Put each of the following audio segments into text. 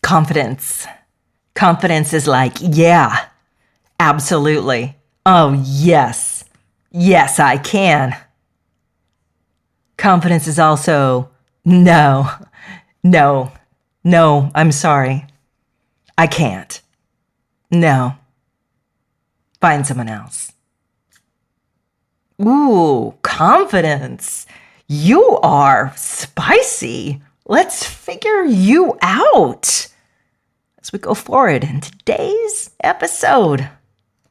Confidence. Confidence is like, yeah, absolutely. Oh, yes. Yes, I can. Confidence is also, no, I'm sorry. I can't. No. Find someone else. Ooh, confidence. You are spicy. Let's figure you out as we go forward in today's episode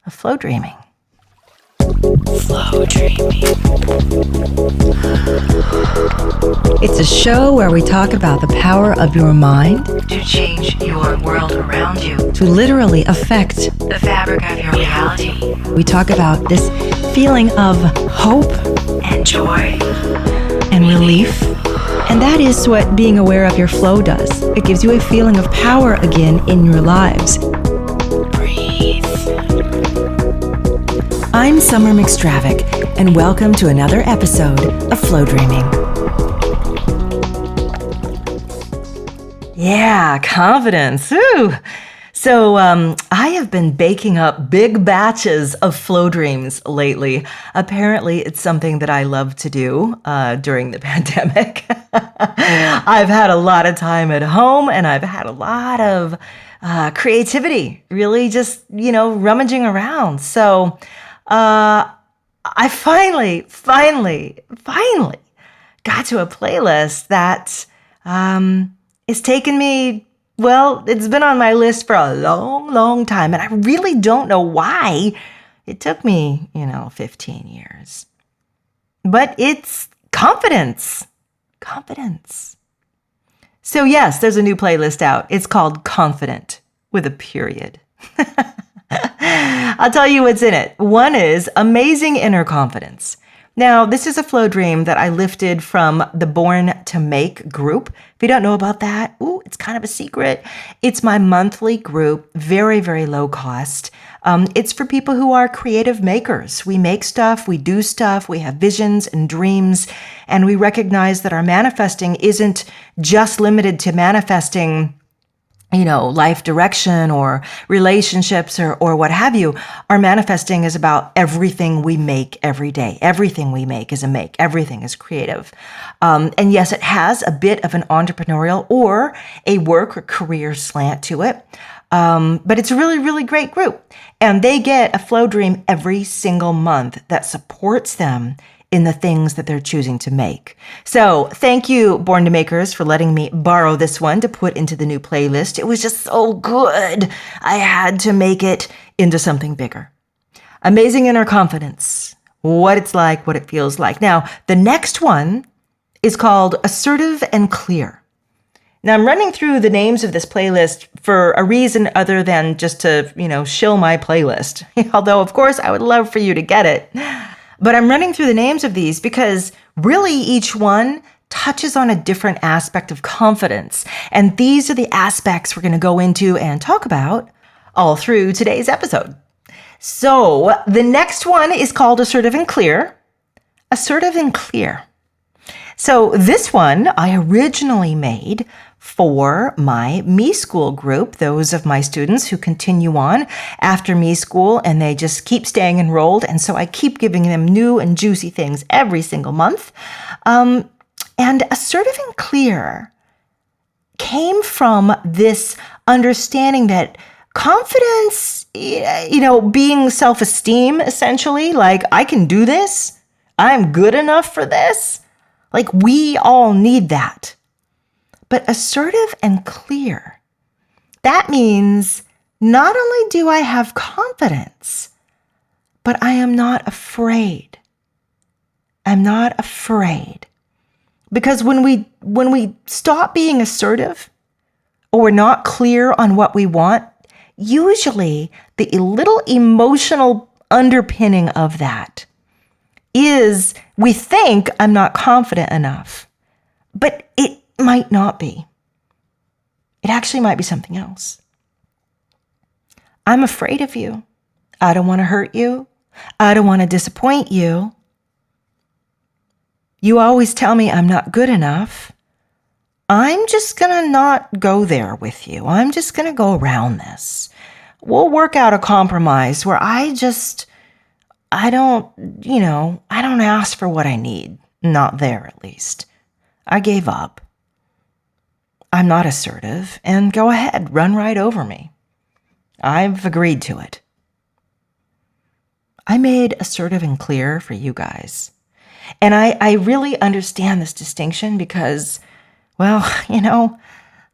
of Flow Dreaming. Flow Dreaming. It's a show where we talk about the power of your mind To change your world around you. to literally affect. The fabric of your reality. We talk about this feeling of hope And joy. and relief. And that is what being aware of your flow does. It gives you a feeling of power again in your lives. Breathe. I'm Summer McStravick, and welcome to another episode of Flow Dreaming. Yeah, confidence. Ooh. So I have been baking up big batches of flow dreams lately. Apparently, it's something that I love to do during the pandemic. I've had a lot of time at home, and I've had a lot of creativity, really just, rummaging around. So I finally got to a playlist that it's taken me, it's been on my list for a long time, and I really don't know why it took me, 15 years. But it's confidence. Confidence. So yes, there's a new playlist out. It's called Confident with a period. I'll tell you what's in it. One is amazing inner confidence. Now, this is a flow dream that I lifted from the Born to Make group. If you don't know about that, it's kind of a secret. It's my monthly group, very, very low cost. It's for people who are creative makers. We make stuff, we do stuff, we have visions and dreams, and we recognize that our manifesting isn't just limited to manifesting life direction or relationships or what have you. Our manifesting is about everything we make every day. Everything we make is a make. Everything is creative. And yes, it has a bit of an entrepreneurial or a work or career slant to it. But it's a really, really great group. And they get a flow dream every single month that supports them in the things that they're choosing to make. So thank you, Born to Makers, for letting me borrow this one to put into the new playlist. It was just so good. I had to make it into something bigger. Amazing inner confidence. What it's like, what it feels like. Now, the next one is called Assertive and Clear. Now, I'm running through the names of this playlist for a reason other than just to, shill my playlist. Although, of course, I would love for you to get it. But I'm running through the names of these because really each one touches on a different aspect of confidence. And these are the aspects we're going to go into and talk about all through today's episode. So the next one is called Assertive and Clear. Assertive and Clear. So this one I originally made for my Me School group, those of my students who continue on after Me School and they just keep staying enrolled. And so I keep giving them new and juicy things every single month. And Assertive and Clear came from this understanding that confidence, being self-esteem, essentially, like I can do this, I'm good enough for this. Like we all need that. But assertive and clear, that means not only do I have confidence, but I am not afraid. I'm not afraid. Because when we stop being assertive or we're not clear on what we want, usually the little emotional underpinning of that is we think I'm not confident enough, but it might not be. It actually might be something else. I'm afraid of you. I don't want to hurt you. I don't want to disappoint you. You always tell me I'm not good enough. I'm just going to not go there with you. I'm just going to go around this. We'll work out a compromise where I don't ask for what I need. Not there, at least. I gave up. I'm not assertive, and go ahead, run right over me. I've agreed to it. I made assertive and clear for you guys. And I really understand this distinction because, well,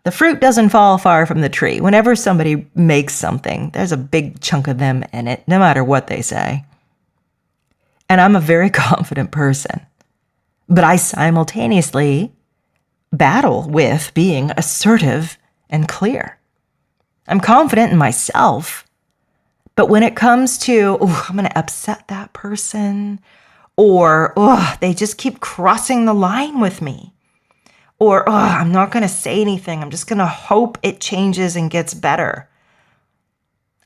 the fruit doesn't fall far from the tree. Whenever somebody makes something, there's a big chunk of them in it, no matter what they say. And I'm a very confident person, but I simultaneously battle with being assertive and clear. I'm confident in myself, but when it comes to, I'm going to upset that person, or, they just keep crossing the line with me, or, I'm not going to say anything. I'm just going to hope it changes and gets better.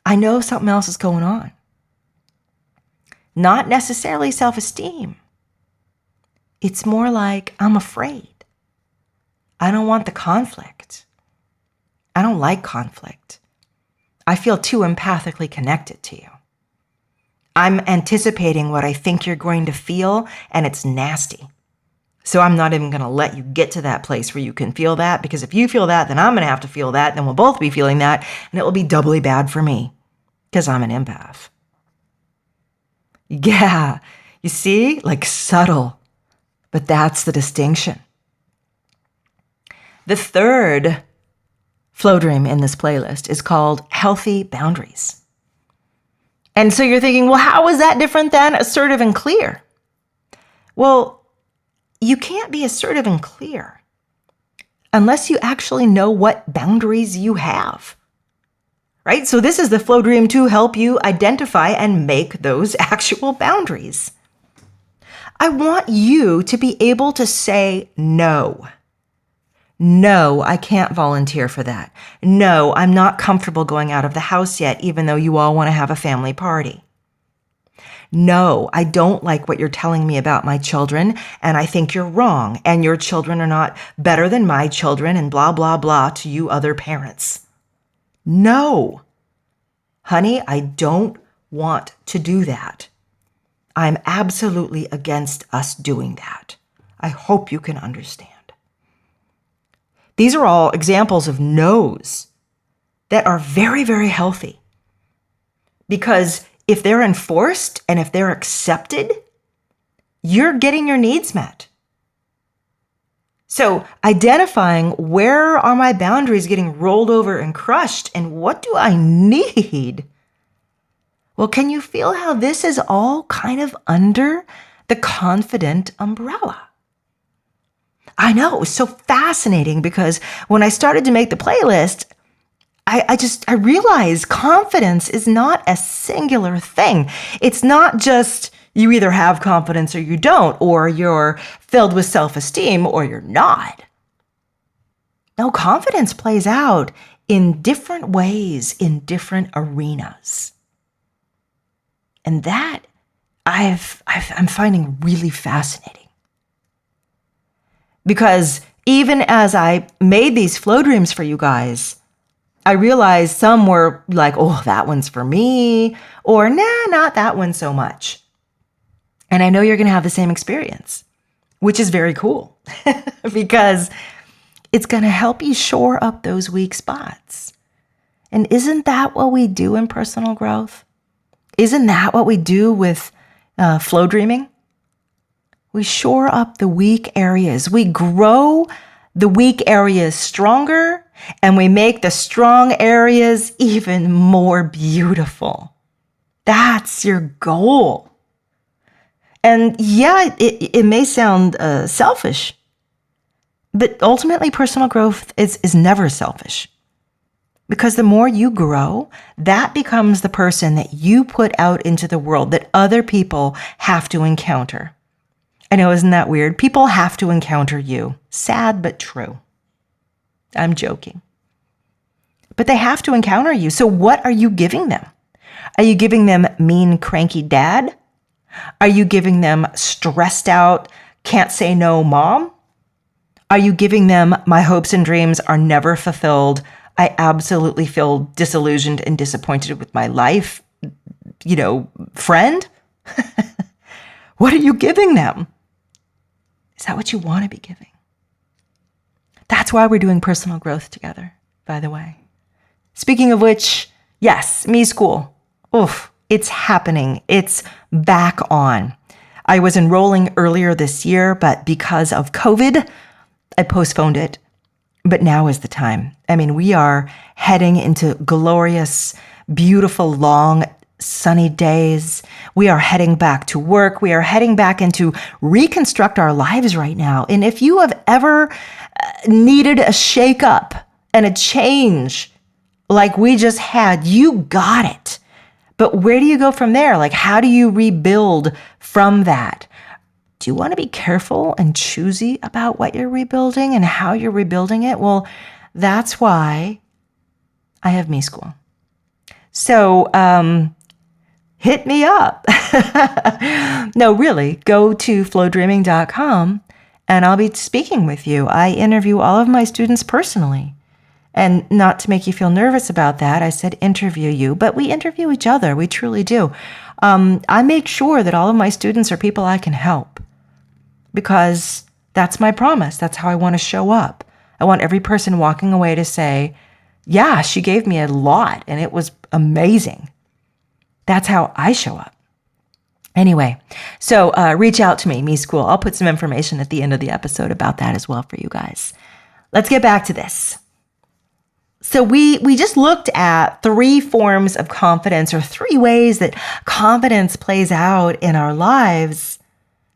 I know something else is going on. Not necessarily self-esteem. It's more like I'm afraid. I don't want the conflict. I don't like conflict. I feel too empathically connected to you. I'm anticipating what I think you're going to feel, and it's nasty. So I'm not even going to let you get to that place where you can feel that, because if you feel that, then I'm going to have to feel that, then we'll both be feeling that, and it will be doubly bad for me, because I'm an empath. Yeah, you see, like subtle, but that's the distinction. The third flow dream in this playlist is called Healthy Boundaries. And so you're thinking, well, how is that different than assertive and clear? Well, you can't be assertive and clear unless you actually know what boundaries you have. Right? So this is the flow dream to help you identify and make those actual boundaries. I want you to be able to say no. No, I can't volunteer for that. No, I'm not comfortable going out of the house yet, even though you all want to have a family party. No, I don't like what you're telling me about my children, and I think you're wrong, and your children are not better than my children, and blah, blah, blah to you other parents. No. Honey, I don't want to do that. I'm absolutely against us doing that. I hope you can understand. These are all examples of no's that are very, very healthy. Because if they're enforced and if they're accepted, you're getting your needs met. So identifying where are my boundaries getting rolled over and crushed, and what do I need? Well, can you feel how this is all kind of under the confident umbrella? I know, it was so fascinating because when I started to make the playlist, I realized confidence is not a singular thing. It's not just you either have confidence or you don't, or you're filled with self-esteem or you're not. No, confidence plays out in different ways, in different arenas. And that I'm finding really fascinating. Because even as I made these flow dreams for you guys, I realized some were like, oh, that one's for me, or nah, not that one so much. And I know you're going to have the same experience, which is very cool because it's going to help you shore up those weak spots. And isn't that what we do in personal growth? Isn't that what we do with flow dreaming? We shore up the weak areas. We grow the weak areas stronger, and we make the strong areas even more beautiful. That's your goal. And yeah, it may sound selfish, but ultimately personal growth is never selfish. Because the more you grow, that becomes the person that you put out into the world that other people have to encounter. I know, isn't that weird? People have to encounter you. Sad, but true. I'm joking. But they have to encounter you. So what are you giving them? Are you giving them mean, cranky dad? Are you giving them stressed out, can't say no mom? Are you giving them, my hopes and dreams are never fulfilled? I absolutely feel disillusioned and disappointed with my life, friend? What are you giving them? Is that what you want to be giving? That's why we're doing personal growth together, by the way. Speaking of which, yes, Me School. Oof, it's happening. It's back on. I was enrolling earlier this year, but because of COVID, I postponed it. But now is the time. I mean, we are heading into glorious, beautiful, long, sunny days. We are heading back to work. We are heading back into reconstruct our lives right now. And if you have ever needed a shakeup and a change like we just had, you got it. But where do you go from there? Like, how do you rebuild from that? Do you want to be careful and choosy about what you're rebuilding and how you're rebuilding it? Well, that's why I have Me School. So, hit me up. No, really, go to flowdreaming.com and I'll be speaking with you. I interview all of my students personally. And not to make you feel nervous about that, I said interview you, but we interview each other. We truly do. I make sure that all of my students are people I can help because that's my promise. That's how I want to show up. I want every person walking away to say, yeah, she gave me a lot and it was amazing. That's how I show up. Anyway, so reach out to me, Me School. I'll put some information at the end of the episode about that as well for you guys. Let's get back to this. So we just looked at 3 forms of confidence, or 3 ways that confidence plays out in our lives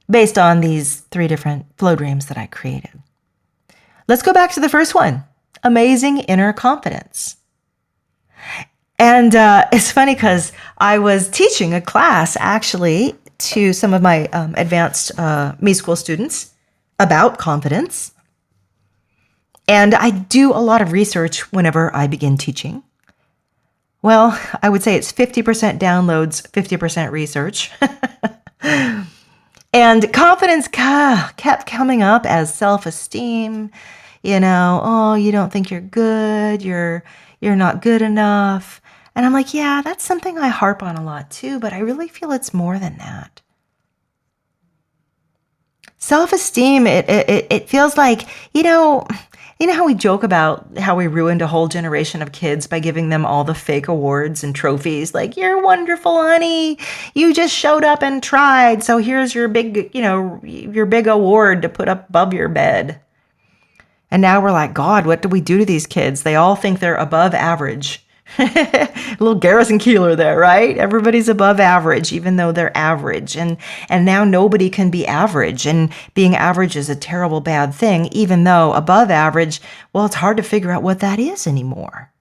based on these 3 different flow dreams that I created. Let's go back to the first one, amazing inner confidence. And it's funny because I was teaching a class actually to some of my advanced Me School students about confidence. And I do a lot of research whenever I begin teaching. Well, I would say it's 50% downloads, 50% research. And confidence kept coming up as self-esteem. Oh, you don't think you're good. You're not good enough. And I'm like, yeah, that's something I harp on a lot too, but I really feel it's more than that. Self-esteem, it feels like, you know how we joke about how we ruined a whole generation of kids by giving them all the fake awards and trophies? Like, you're wonderful, honey. You just showed up and tried. So here's your big, your big award to put up above your bed. And now we're like, God, what do we do to these kids? They all think they're above average. A little Garrison Keillor there, right? Everybody's above average, even though they're average. And now nobody can be average. And being average is a terrible, bad thing, even though above average, well, it's hard to figure out what that is anymore.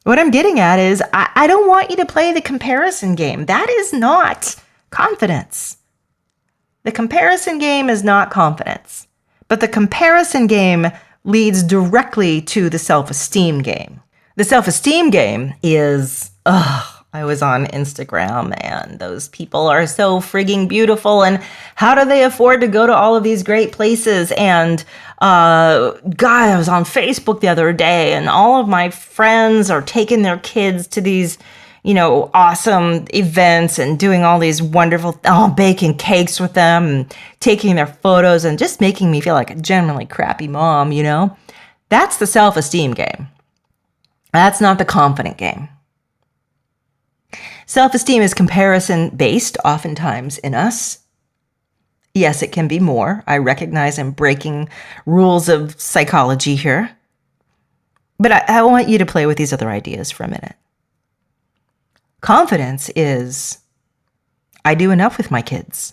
What I'm getting at is I don't want you to play the comparison game. That is not confidence. The comparison game is not confidence. But the comparison game leads directly to the self-esteem game. The self-esteem game is, I was on Instagram and those people are so frigging beautiful, and how do they afford to go to all of these great places? And God, I was on Facebook the other day and all of my friends are taking their kids to these awesome events and doing all these wonderful, baking cakes with them and taking their photos and just making me feel like a genuinely crappy mom, That's the self-esteem game. That's not the confident game. Self-esteem is comparison-based oftentimes in us. Yes, it can be more. I recognize I'm breaking rules of psychology here. But I want you to play with these other ideas for a minute. Confidence is, I do enough with my kids.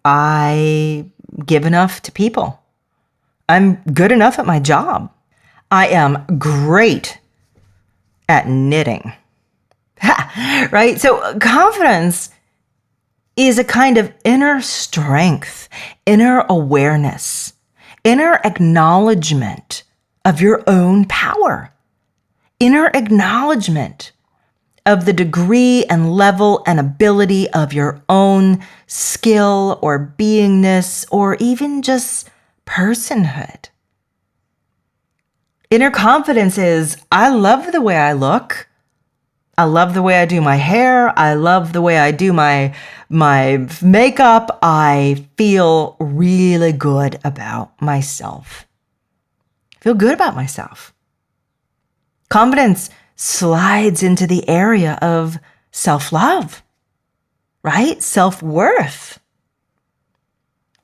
I give enough to people. I'm good enough at my job. I am great at knitting. Right? So confidence is a kind of inner strength, inner awareness, inner acknowledgement of your own power, inner acknowledgement of the degree and level and ability of your own skill or beingness or even just personhood. Inner confidence is, I love the way I look. I love the way I do my hair. I love the way I do my makeup. I feel really good about myself. I feel good about myself. Confidence slides into the area of self-love, right? Self-worth.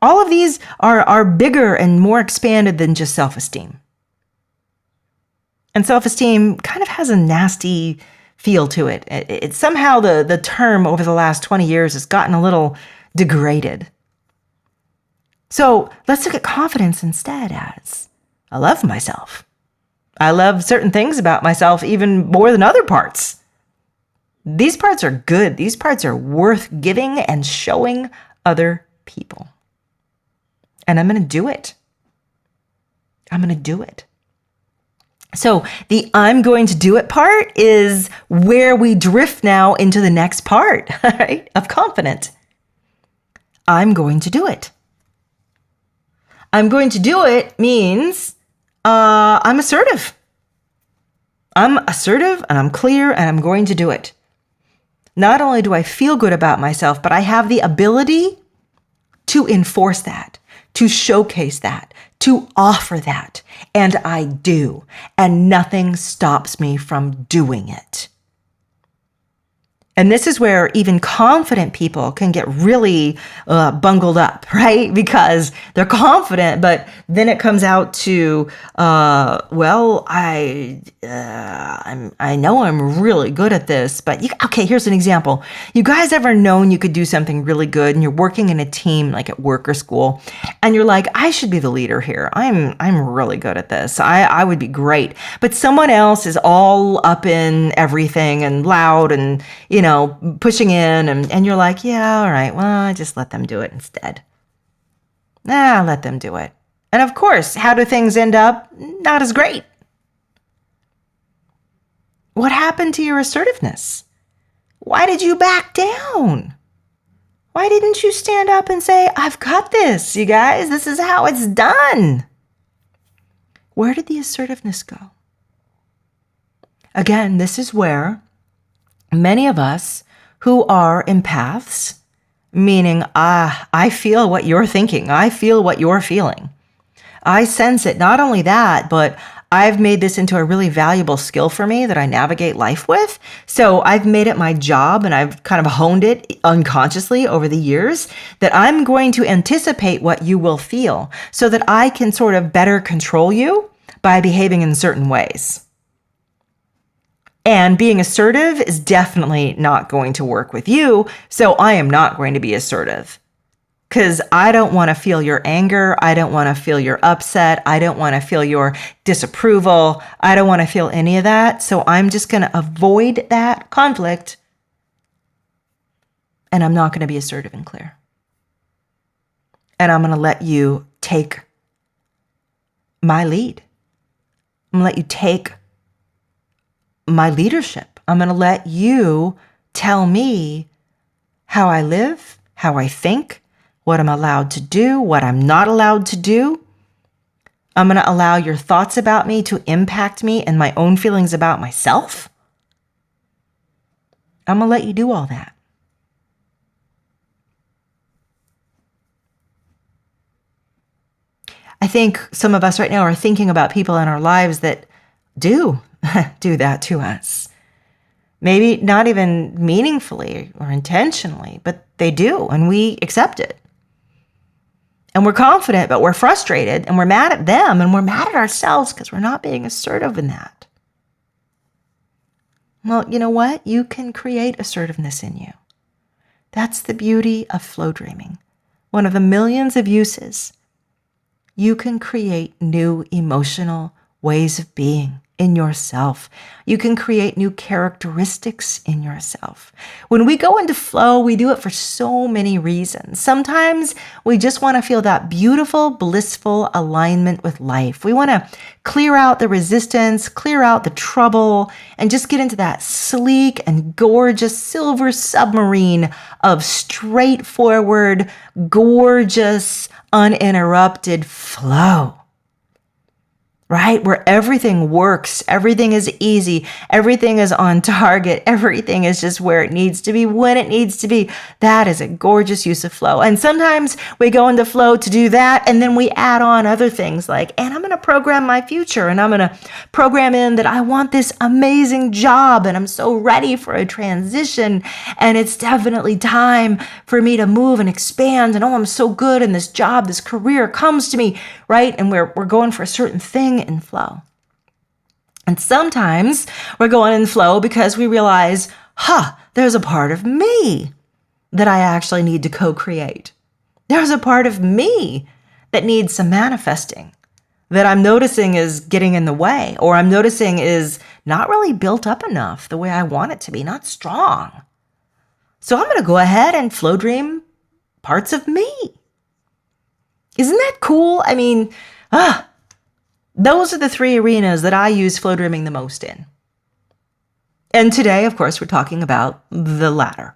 All of these are bigger and more expanded than just self-esteem. And self-esteem kind of has a nasty feel to it. It somehow the term over the last 20 years has gotten a little degraded. So let's look at confidence instead as, I love myself. I love certain things about myself even more than other parts. These parts are good. These parts are worth giving and showing other people. And I'm going to do it. I'm going to do it. So the I'm going to do it part is where we drift now into the next part, right, of confident. I'm going to do it. I'm going to do it means I'm assertive. I'm assertive and I'm clear and I'm going to do it. Not only do I feel good about myself, but I have the ability to enforce that, to showcase that, to offer that. And I do. And nothing stops me from doing it. And this is where even confident people can get really bungled up, right? Because they're confident, but then it comes out to, I know I'm really good at this, but okay, here's an example. You guys ever known you could do something really good and you're working in a team like at work or school and you're like, I should be the leader here. I'm really good at this. I would be great. But someone else is all up in everything and loud and, pushing in and you're like, yeah, all right, well, I just let them do it instead. Let them do it. And of course, how do things end up? Not as great. What happened to your assertiveness? Why did you back down? Why didn't you stand up and say, I've got this, you guys, this is how it's done? Where did the assertiveness go? Again, this is where many of us who are empaths, meaning, I feel what you're thinking. I feel what you're feeling. I sense it. Not only that, but I've made this into a really valuable skill for me that I navigate life with. So I've made it my job and I've kind of honed it unconsciously over the years that I'm going to anticipate what you will feel so that I can sort of better control you by behaving in certain ways. And being assertive is definitely not going to work with you, so I am not going to be assertive. Because I don't want to feel your anger, I don't want to feel your upset, I don't want to feel your disapproval, I don't want to feel any of that, so I'm just going to avoid that conflict, and I'm not going to be assertive and clear. And I'm going to let you take my lead. I'm going to let you take my leadership. I'm going to let you tell me how I live, how I think, what I'm allowed to do, what I'm not allowed to do. I'm going to allow your thoughts about me to impact me and my own feelings about myself. I'm going to let you do all that. I think some of us right now are thinking about people in our lives that do that to us. Maybe not even meaningfully or intentionally, but they do, and we accept it. And we're confident, but we're frustrated, and we're mad at them, and we're mad at ourselves because we're not being assertive in that. Well, you know what? You can create assertiveness in you. That's the beauty of flow dreaming. One of the millions of uses. You can create new emotional ways of being in yourself. You can create new characteristics in yourself. When we go into flow, we do it for so many reasons. Sometimes we just want to feel that beautiful, blissful alignment with life. We want to clear out the resistance, clear out the trouble, and just get into that sleek and gorgeous silver submarine of straightforward, gorgeous, uninterrupted flow. Right? Where everything works, everything is easy, everything is on target, everything is just where it needs to be, when it needs to be. That is a gorgeous use of flow. And sometimes we go into flow to do that, and then we add on other things like, and I'm going to program my future, and I'm going to program in that I want this amazing job, and I'm so ready for a transition, and it's definitely time for me to move and expand, and oh, I'm so good in this job, this career comes to me, right? And we're going for a certain thing in flow. And sometimes we're going in flow because we realize, there's a part of me that I actually need to co-create. There's a part of me that needs some manifesting that I'm noticing is getting in the way, or I'm noticing is not really built up enough the way I want it to be, not strong. So I'm going to go ahead and flow dream parts of me. Isn't that cool? I mean, those are the three arenas that I use flow dreaming the most in. And today, of course, we're talking about the latter.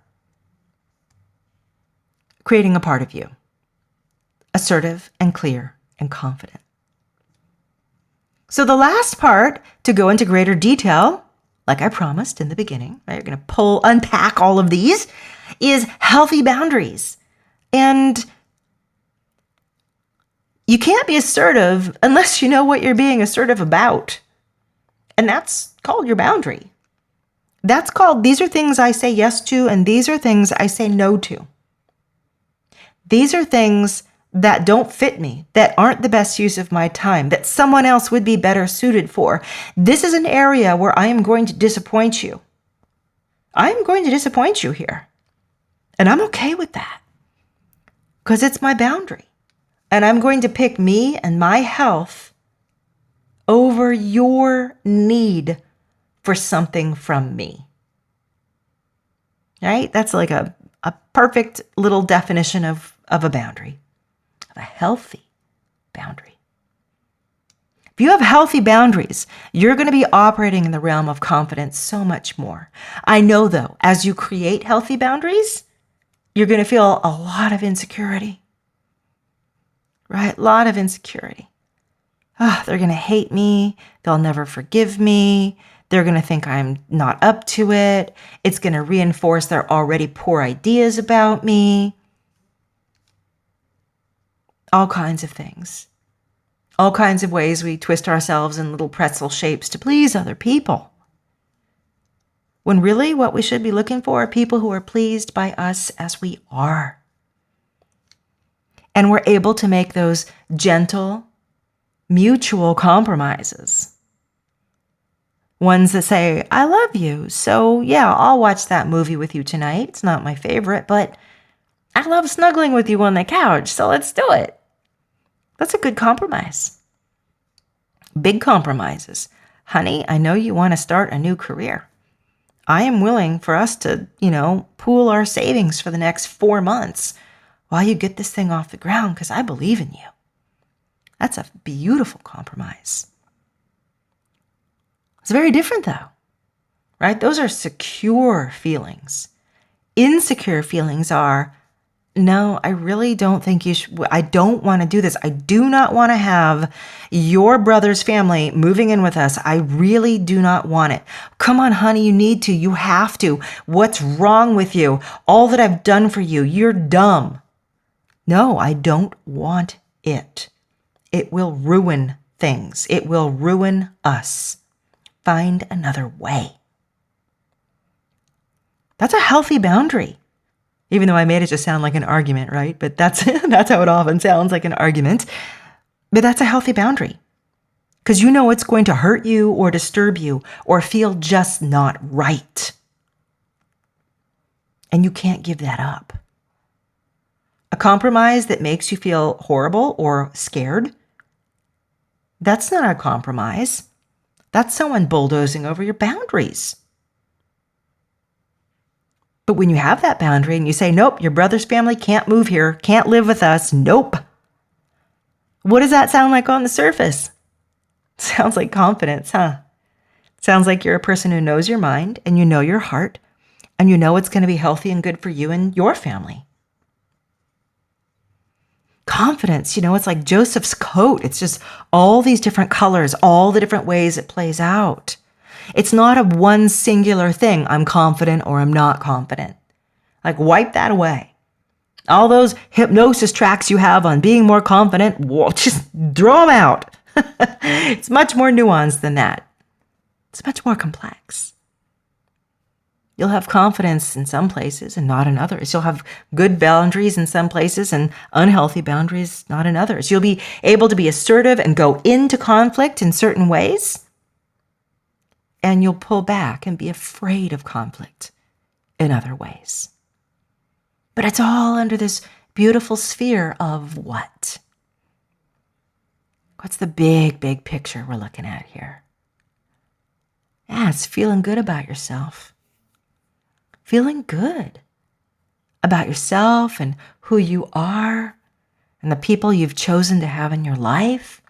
Creating a part of you. Assertive and clear and confident. So the last part, to go into greater detail, like I promised in the beginning, right, you're going to unpack all of these, is healthy boundaries. And you can't be assertive unless you know what you're being assertive about. And that's called your boundary. That's called, these are things I say yes to, and these are things I say no to. These are things that don't fit me, that aren't the best use of my time, that someone else would be better suited for. This is an area where I am going to disappoint you. I am going to disappoint you here. And I'm okay with that because it's my boundary. And I'm going to pick me and my health over your need for something from me. Right? That's like a perfect little definition of a boundary, of a healthy boundary. If you have healthy boundaries, you're going to be operating in the realm of confidence so much more. I know, though, as you create healthy boundaries, you're going to feel a lot of insecurity. Right? A lot of insecurity. They're going to hate me. They'll never forgive me. They're going to think I'm not up to it. It's going to reinforce their already poor ideas about me. All kinds of things. All kinds of ways we twist ourselves in little pretzel shapes to please other people. When really what we should be looking for are people who are pleased by us as we are. And we're able to make those gentle, mutual compromises. Ones that say, I love you, so yeah, I'll watch that movie with you tonight. It's not my favorite, but I love snuggling with you on the couch, so let's do it. That's a good compromise. Big compromises. Honey, I know you want to start a new career. I am willing for us to, pool our savings for the next 4 months while you get this thing off the ground because I believe in you. That's a beautiful compromise. It's very different though, right? Those are secure feelings. Insecure feelings are, no, I really don't think you should. I don't want to do this. I do not want to have your brother's family moving in with us. I really do not want it. Come on, honey, you need to. You have to. What's wrong with you? All that I've done for you, you're dumb. No, I don't want it. It will ruin things. It will ruin us. Find another way. That's a healthy boundary. Even though I made it just sound like an argument, right? But that's how it often sounds, like an argument. But that's a healthy boundary. Because you know it's going to hurt you or disturb you or feel just not right. And you can't give that up. A compromise that makes you feel horrible or scared, that's not a compromise. That's someone bulldozing over your boundaries. But when you have that boundary and you say, nope, your brother's family can't move here, can't live with us, nope. What does that sound like on the surface? Sounds like confidence, huh? Sounds like you're a person who knows your mind and you know your heart and you know it's going to be healthy and good for you and your family. Confidence, it's like Joseph's coat. It's just all these different colors, all the different ways it plays out. It's not a one singular thing. I'm confident or I'm not confident. Like wipe that away. All those hypnosis tracks you have on being more confident, just throw them out. It's much more nuanced than that. It's much more complex. You'll have confidence in some places and not in others. You'll have good boundaries in some places and unhealthy boundaries not in others. You'll be able to be assertive and go into conflict in certain ways. And you'll pull back and be afraid of conflict in other ways. But it's all under this beautiful sphere of what? What's the big, big picture we're looking at here? Yeah, it's feeling good about yourself. Feeling good about yourself and who you are and the people you've chosen to have in your life,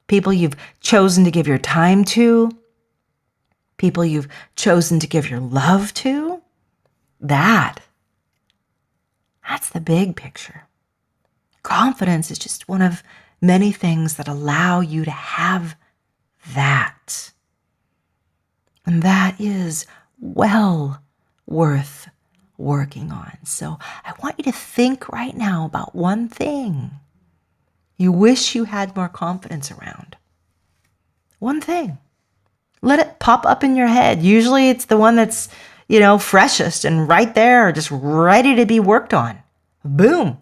people you've chosen to give your time to, people you've chosen to give your love to. That's the big picture. Confidence is just one of many things that allow you to have that. And that is well worth working on. So I want you to think right now about one thing you wish you had more confidence around. One thing. Let it pop up in your head. Usually it's the one that's, freshest and right there, just ready to be worked on. Boom.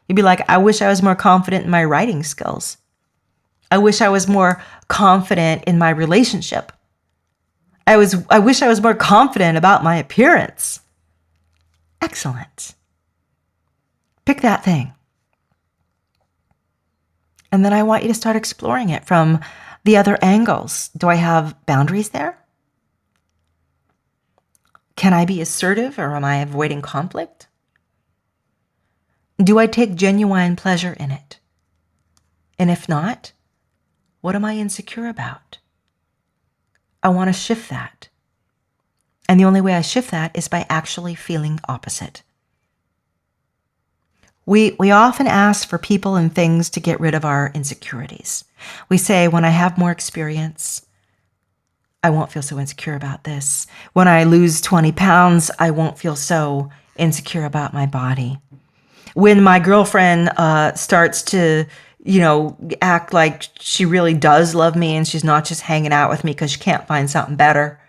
You'd be like, I wish I was more confident in my writing skills. I wish I was more confident in my relationship. I wish I was more confident about my appearance. Excellent. Pick that thing. And then I want you to start exploring it from the other angles. Do I have boundaries there? Can I be assertive or am I avoiding conflict? Do I take genuine pleasure in it? And if not, what am I insecure about? I want to shift that. And the only way I shift that is by actually feeling opposite. We often ask for people and things to get rid of our insecurities. We say, when I have more experience, I won't feel so insecure about this. When I lose 20 pounds, I won't feel so insecure about my body. When my girlfriend starts to act like she really does love me and she's not just hanging out with me because she can't find something better,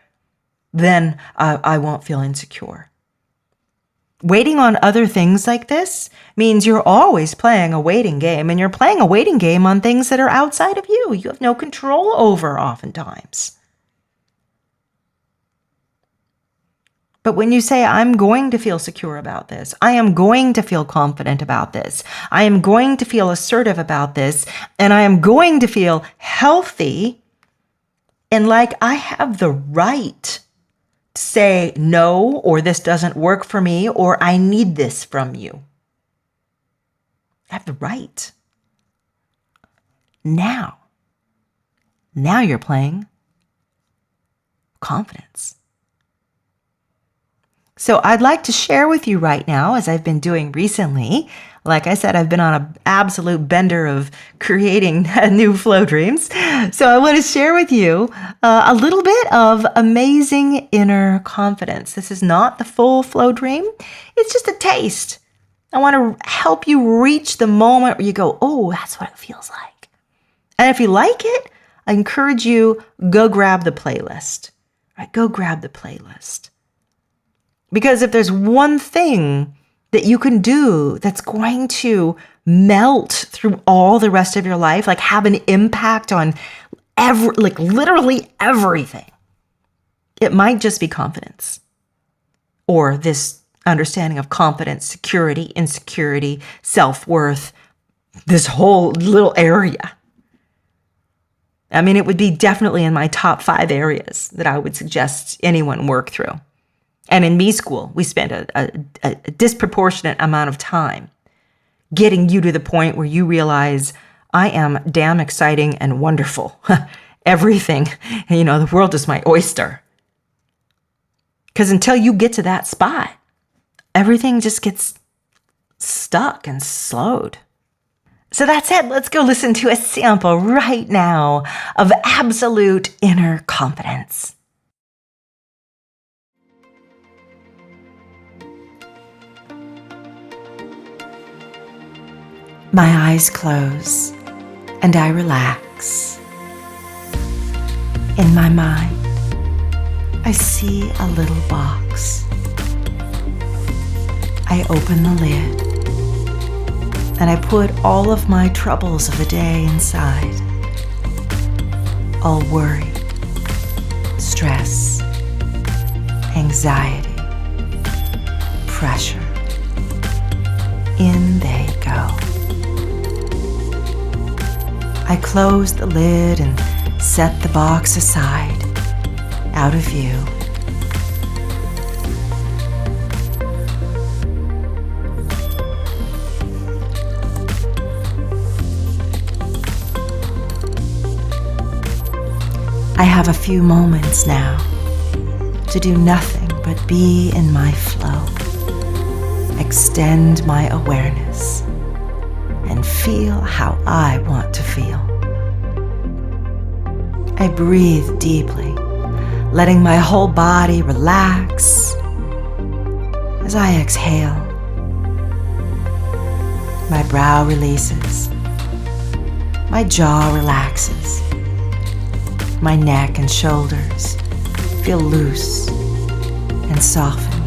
then I won't feel insecure. Waiting on other things like this means you're always playing a waiting game, and you're playing a waiting game on things that are outside of you. You have no control over oftentimes. But when you say, I'm going to feel secure about this, I am going to feel confident about this, I am going to feel assertive about this, and I am going to feel healthy and like I have the right to say no, or this doesn't work for me, or I need this from you. I have the right. Now you're playing confidence. So I'd like to share with you right now, as I've been doing recently. Like I said, I've been on an absolute bender of creating new flow dreams. So I want to share with you a little bit of amazing inner confidence. This is not the full flow dream. It's just a taste. I want to help you reach the moment where you go, oh, that's what it feels like. And if you like it, I encourage you, go grab the playlist. Right? Go grab the playlist. Because if there's one thing that you can do that's going to melt through all the rest of your life, like have an impact on literally everything, it might just be confidence, or this understanding of confidence, security, insecurity, self-worth, this whole little area. I mean, it would be definitely in my top 5 areas that I would suggest anyone work through. And in me school, we spent a disproportionate amount of time getting you to the point where you realize I am damn exciting and wonderful. Everything, the world is my oyster. Because until you get to that spot, everything just gets stuck and slowed. So that's it. Let's go listen to a sample right now of absolute inner confidence. My eyes close and I relax. In my mind, I see a little box. I open the lid and I put all of my troubles of the day inside. All worry, stress, anxiety, pressure. In they go. I close the lid and set the box aside, out of view. I have a few moments now to do nothing but be in my flow, extend my awareness, and feel how I want to feel. I breathe deeply, letting my whole body relax as I exhale. My brow releases, my jaw relaxes. My neck and shoulders feel loose and soften.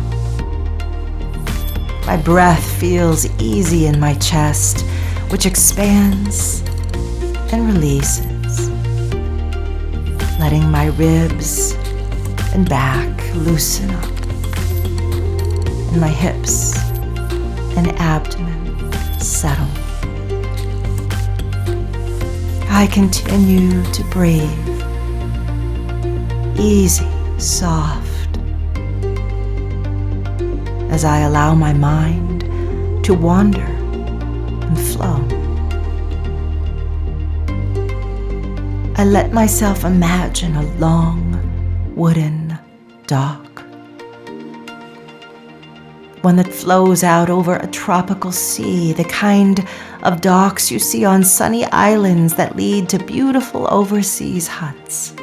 My breath feels easy in my chest, which expands and releases, letting my ribs and back loosen up, and my hips and abdomen settle. I continue to breathe. Easy, soft, as I allow my mind to wander and flow. I let myself imagine a long wooden dock, one that flows out over a tropical sea, the kind of docks you see on sunny islands that lead to beautiful overseas huts.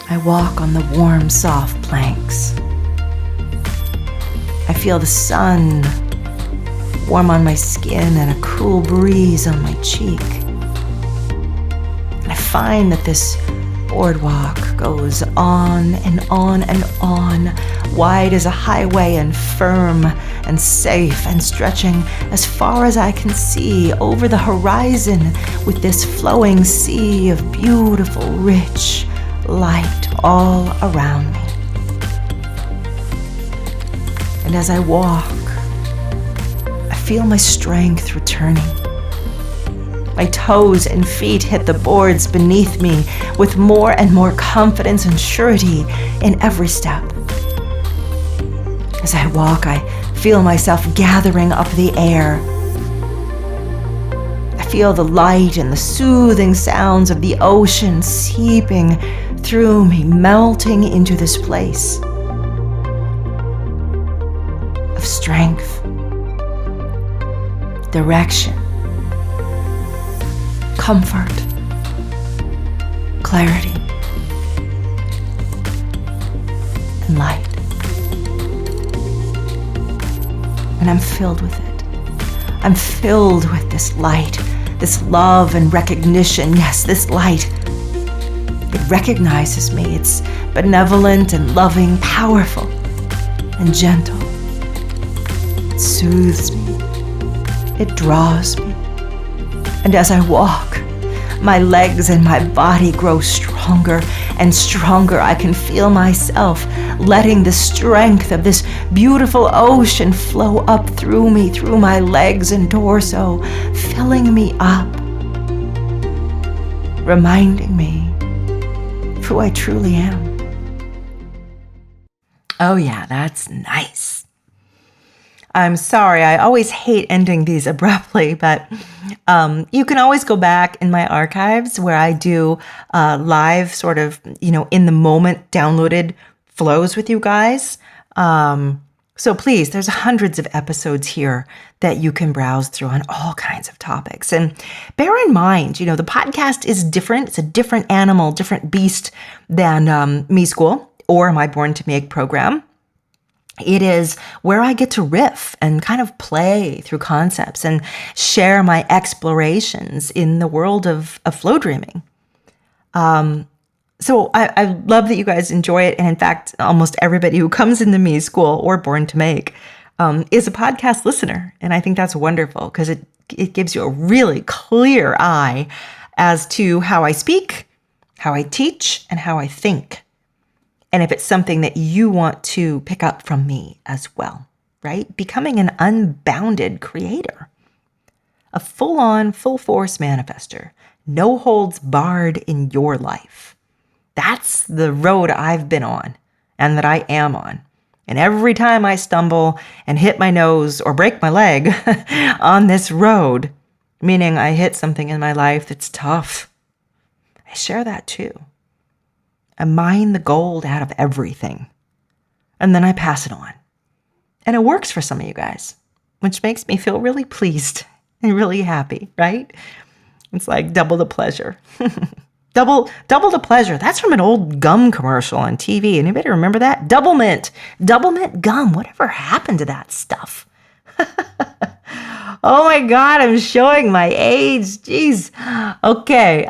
I walk on the warm, soft planks. I feel the sun warm on my skin and a cool breeze on my cheek. And I find that this boardwalk goes on and on and on, wide as a highway and firm and safe and stretching as far as I can see over the horizon with this flowing sea of beautiful, rich light all around me. And as I walk, I feel my strength returning. My toes and feet hit the boards beneath me with more and more confidence and surety in every step. As I walk, I feel myself gathering up the air. I feel the light and the soothing sounds of the ocean seeping through me, melting into this place of strength, direction, comfort, clarity, and light. And I'm filled with it. I'm filled with this light, this love and recognition. Yes, this light. It recognizes me. It's benevolent and loving, powerful and gentle. It soothes me. It draws me. And as I walk, my legs and my body grow stronger and stronger I can feel myself, letting the strength of this beautiful ocean flow up through me, through my legs and torso, filling me up, reminding me of who I truly am. Oh yeah, that's nice. I'm sorry, I always hate ending these abruptly, but you can always go back in my archives where I do live sort of, in the moment downloaded flows with you guys. So please, there's hundreds of episodes here that you can browse through on all kinds of topics. And bear in mind, the podcast is different. It's a different animal, different beast than Me School or my Born to Make program. It is where I get to riff and kind of play through concepts and share my explorations in the world of flow dreaming. So I love that you guys enjoy it. And in fact, almost everybody who comes into Me School or Born to Make is a podcast listener. And I think that's wonderful because it gives you a really clear eye as to how I speak, how I teach, and how I think. And if it's something that you want to pick up from me as well, right? Becoming an unbounded creator, a full-on, full-force manifester, no holds barred in your life. That's the road I've been on and that I am on. And every time I stumble and hit my nose or break my leg on this road, meaning I hit something in my life that's tough, I share that too. I mine the gold out of everything. And then I pass it on. And it works for some of you guys, which makes me feel really pleased and really happy, right? It's like double the pleasure. Double the pleasure. That's from an old gum commercial on TV. Anybody remember that? Double mint gum. Whatever happened to that stuff? Oh my God, I'm showing my age. Jeez. Okay.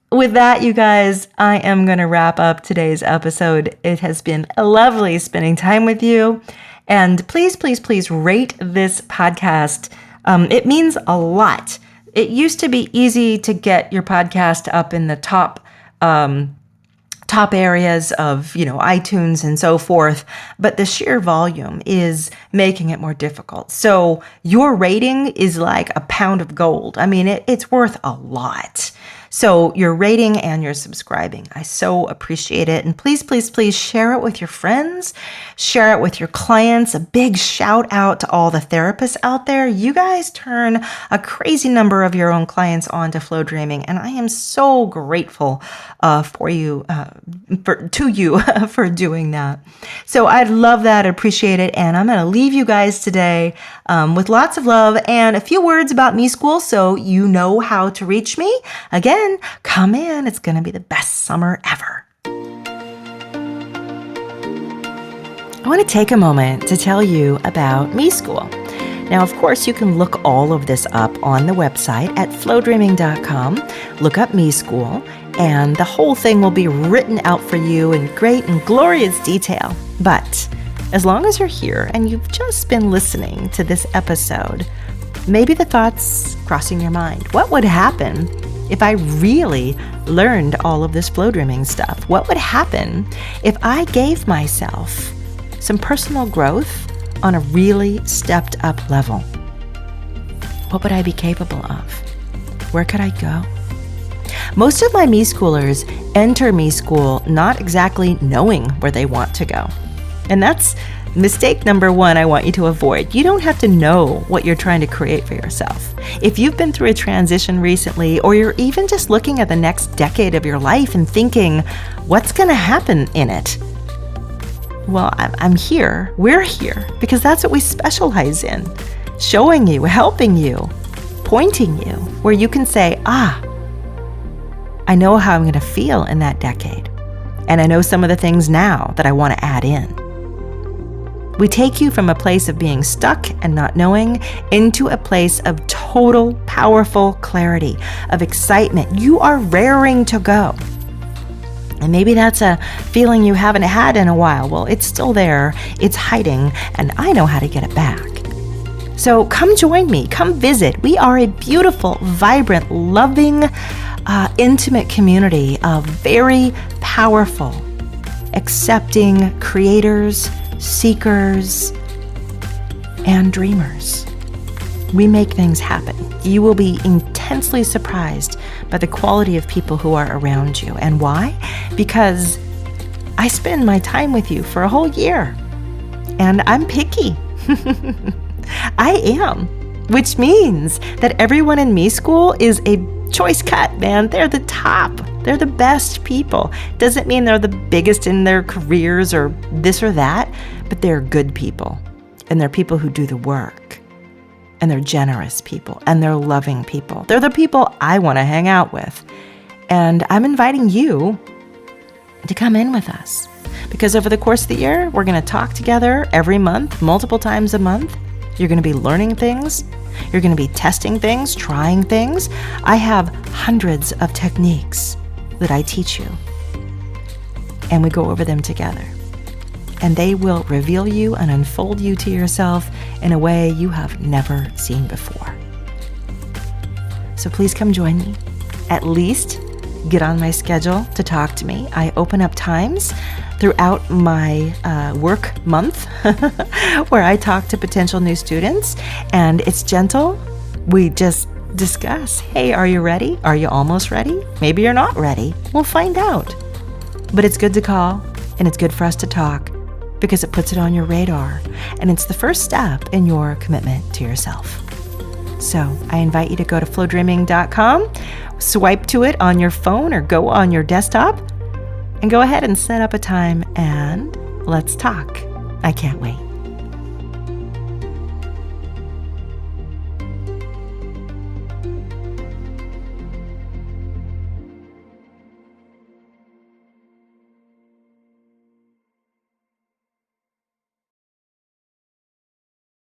With that, you guys, I am going to wrap up today's episode. It has been lovely spending time with you. And please, please, please rate this podcast. It means a lot. It used to be easy to get your podcast up in the top areas of, iTunes and so forth, but the sheer volume is making it more difficult. So your rating is like a pound of gold. I mean, it's worth a lot. So your rating and your subscribing, I so appreciate it. And please, please, please share it with your friends, share it with your clients. A big shout out to all the therapists out there. You guys turn a crazy number of your own clients on to flow dreaming. And I am so grateful for you for doing that. So I'd love that, appreciate it. And I'm going to leave you guys today with lots of love and a few words about Me School so you know how to reach me. Again, come in. It's going to be the best summer ever. I want to take a moment to tell you about Me School. Now, of course, you can look all of this up on the website at flowdreaming.com. Look up Me School, and the whole thing will be written out for you in great and glorious detail. But as long as you're here and you've just been listening to this episode, maybe the thoughts crossing your mind. What would happen if I really learned all of this flow dreaming stuff? What would happen if I gave myself some personal growth on a really stepped up level? What would I be capable of? Where could I go? Most of my Me Schoolers enter Me School not exactly knowing where they want to go. And that's mistake number one I want you to avoid. You don't have to know what you're trying to create for yourself. If you've been through a transition recently, or you're even just looking at the next decade of your life and thinking, what's going to happen in it? Well, I'm here. We're here because that's what we specialize in. Showing you, helping you, pointing you where you can say, I know how I'm going to feel in that decade. And I know some of the things now that I want to add in. We take you from a place of being stuck and not knowing into a place of total, powerful clarity, of excitement. You are raring to go. And maybe that's a feeling you haven't had in a while. Well, it's still there, it's hiding, and I know how to get it back. So come join me, come visit. We are a beautiful, vibrant, loving intimate community of very powerful, accepting creators, seekers, and dreamers. We make things happen. You will be intensely surprised by the quality of people who are around you. And why? Because I spend my time with you for a whole year. And I'm picky. I am. Which means that everyone in me school is a choice cut, man. They're the top. They're the best people. Doesn't mean they're the biggest in their careers or this or that, but they're good people. And they're people who do the work. And they're generous people. And they're loving people. They're the people I want to hang out with. And I'm inviting you to come in with us. Because over the course of the year, we're going to talk together every month, multiple times a month. You're going to be learning things. You're going to be testing things, trying things. I have hundreds of techniques that I teach you. And we go over them together. And they will reveal you and unfold you to yourself in a way you have never seen before. So please come join me. At least get on my schedule to talk to me. I open up times throughout my work month where I talk to potential new students, and it's gentle. We just discuss, hey, are you ready? Are you almost ready? Maybe you're not ready. We'll find out. But it's good to call, and it's good for us to talk because it puts it on your radar, and it's the first step in your commitment to yourself. So I invite you to go to flowdreaming.com, swipe to it on your phone or go on your desktop, and go ahead and set up a time and let's talk. I can't wait.